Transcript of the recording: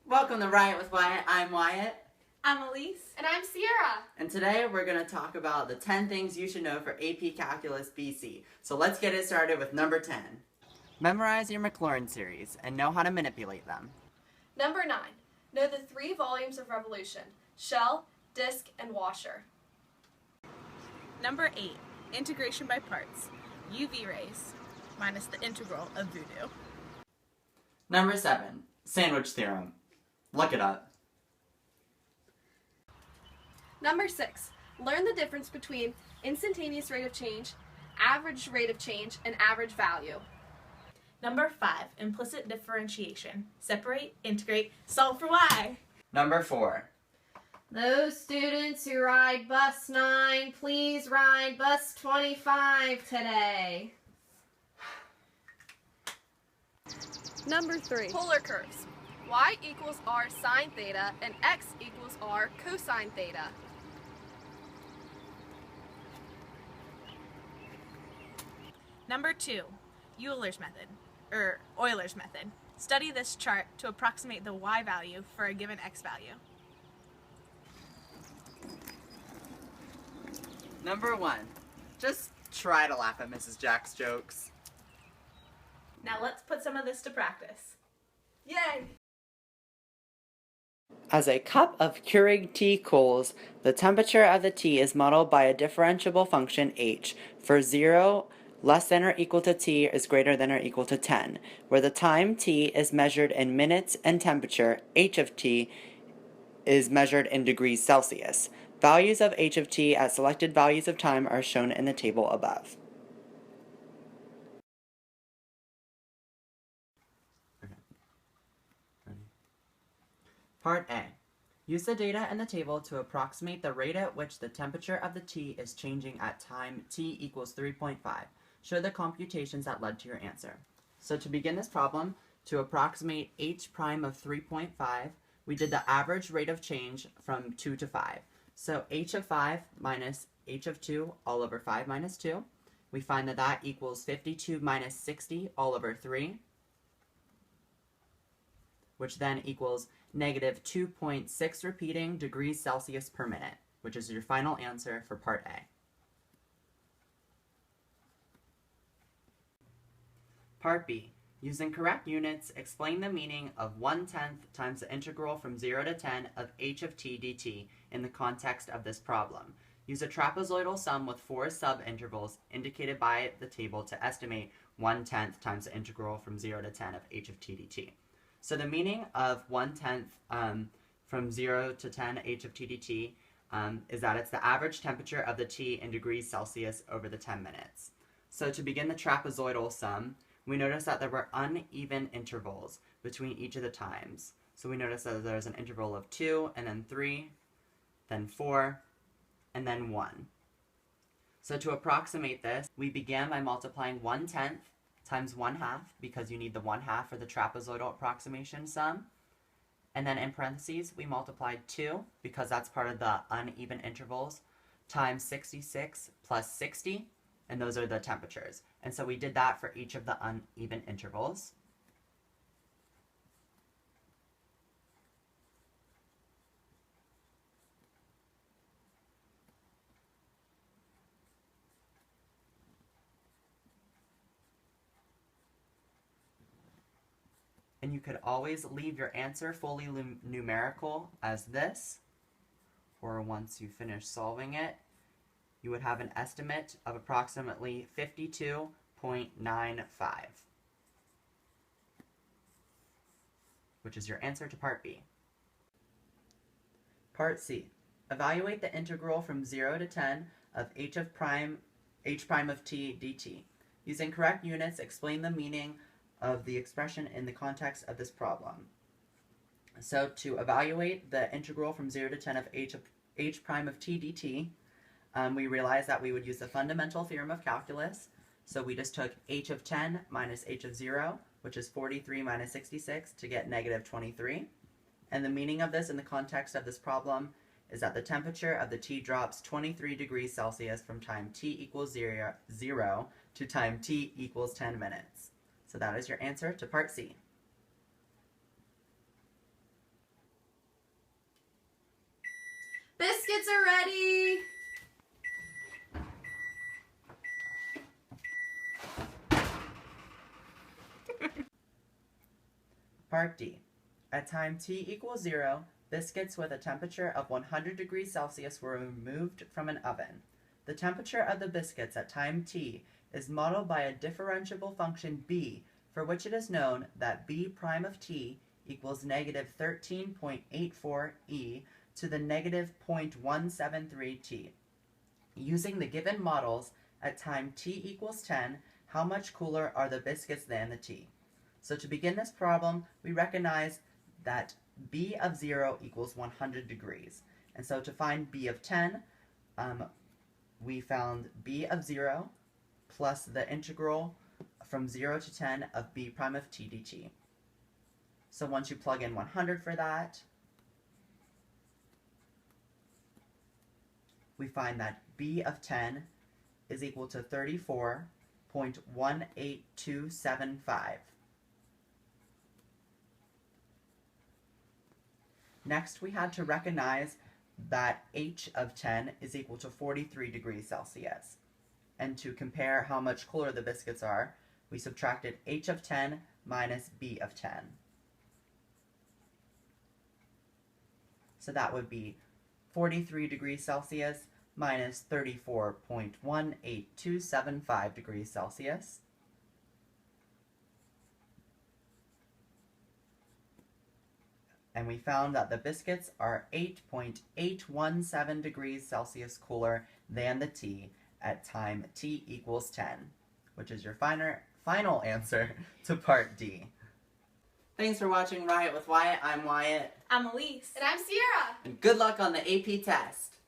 Welcome to Write with Wyatt. I'm Wyatt. I'm Elyse. And I'm Sierra. And today we're going to talk about the 10 things you should know for AP Calculus BC. So let's get it started with number 10. Memorize your Maclaurin series and know how to manipulate them. Number 9. Know the 3 volumes of revolution: shell, disk, and washer. Number 8. Integration by parts. UV rays minus the integral of voodoo. Number 7. Sandwich theorem. Look it up. Number 6. Learn the difference between instantaneous rate of change, average rate of change, and average value. Number 5. Implicit differentiation. Separate, integrate, solve for y. Number 4. Those students who ride bus 9, please ride bus 25 today. Number 3. Polar curves. Y equals r sine theta and x equals r cosine theta. Number 2. Euler's method. Study this chart to approximate the y value for a given x value. Number 1. Just try to laugh at Mrs. Jack's jokes. Now let's put some of this to practice. Yay! As a cup of Keurig tea cools, the temperature of the tea is modeled by a differentiable function h for 0 less than or equal to t is greater than or equal to 10, where the time t is measured in minutes and temperature h of t is measured in degrees Celsius. Values of h of t at selected values of time are shown in the table above. Part A. Use the data in the table to approximate the rate at which the temperature of the tea is changing at time t equals 3.5. Show the computations that led to your answer. So to begin this problem, to approximate h prime of 3.5, we did the average rate of change from 2 to 5. So h of 5 minus h of 2 all over 5 minus 2. We find that that equals 52 minus 60 all over 3, which then equals negative 2.6 repeating degrees Celsius per minute, which is your final answer for part A. Part B. Using correct units, explain the meaning of 1/10 times the integral from 0 to 10 of h of t dt in the context of this problem. Use a trapezoidal sum with 4 subintervals indicated by the table to estimate 1/10 times the integral from 0 to 10 of h of t dt. So the meaning of 1/10 from 0 to 10 h of t dt is that it's the average temperature of the tea in degrees Celsius over the 10 minutes. So to begin the trapezoidal sum, we notice that there were uneven intervals between each of the times. So we notice that there's an interval of 2, and then 3, then 4, and then 1. So to approximate this, we began by multiplying 1/10 times 1/2, because you need the 1/2 for the trapezoidal approximation sum. And then in parentheses, we multiplied 2, because that's part of the uneven intervals, times 66 plus 60, and those are the temperatures. And so we did that for each of the uneven intervals. And you could always leave your answer fully numerical as this, or once you finish solving it, you would have an estimate of approximately 52.95, which is your answer to part B. Part C. Evaluate the integral from 0 to 10 of h prime of t dt. Using correct units, explain the meaning of the expression in the context of this problem. So to evaluate the integral from 0 to 10 of h prime of t dt, we realized that we would use the fundamental theorem of calculus. So we just took h of 10 minus h of 0, which is 43 minus 66, to get negative 23. And the meaning of this in the context of this problem is that the temperature of the tea drops 23 degrees Celsius from time t equals 0 to time t equals 10 minutes. So that is your answer to part C. biscuits are ready. Part D. At time t equals 0, biscuits with a temperature of 100 degrees Celsius were removed from an oven. The temperature of the biscuits at time t is modeled by a differentiable function b, for which it is known that b prime of t equals negative 13.84 e to the negative 0.173 t. Using the given models, at time t equals 10, how much cooler are the biscuits than the t? So to begin this problem, we recognize that b of 0 equals 100 degrees. And so to find b of 10, we found b of 0 plus the integral from 0 to 10 of b prime of t dt. So once you plug in 100 for that, we find that b of 10 is equal to 34.18275. Next, we had to recognize that h of 10 is equal to 43 degrees Celsius. And to compare how much cooler the biscuits are, we subtracted h of 10 minus b of 10. So that would be 43 degrees Celsius minus 34.18275 degrees Celsius. And we found that the biscuits are 8.817 degrees Celsius cooler than the t at time t equals 10, which is your final answer to part D. Thanks for watching Riot with Wyatt. I'm Wyatt. I'm Elyse. And I'm Sierra. And good luck on the AP test.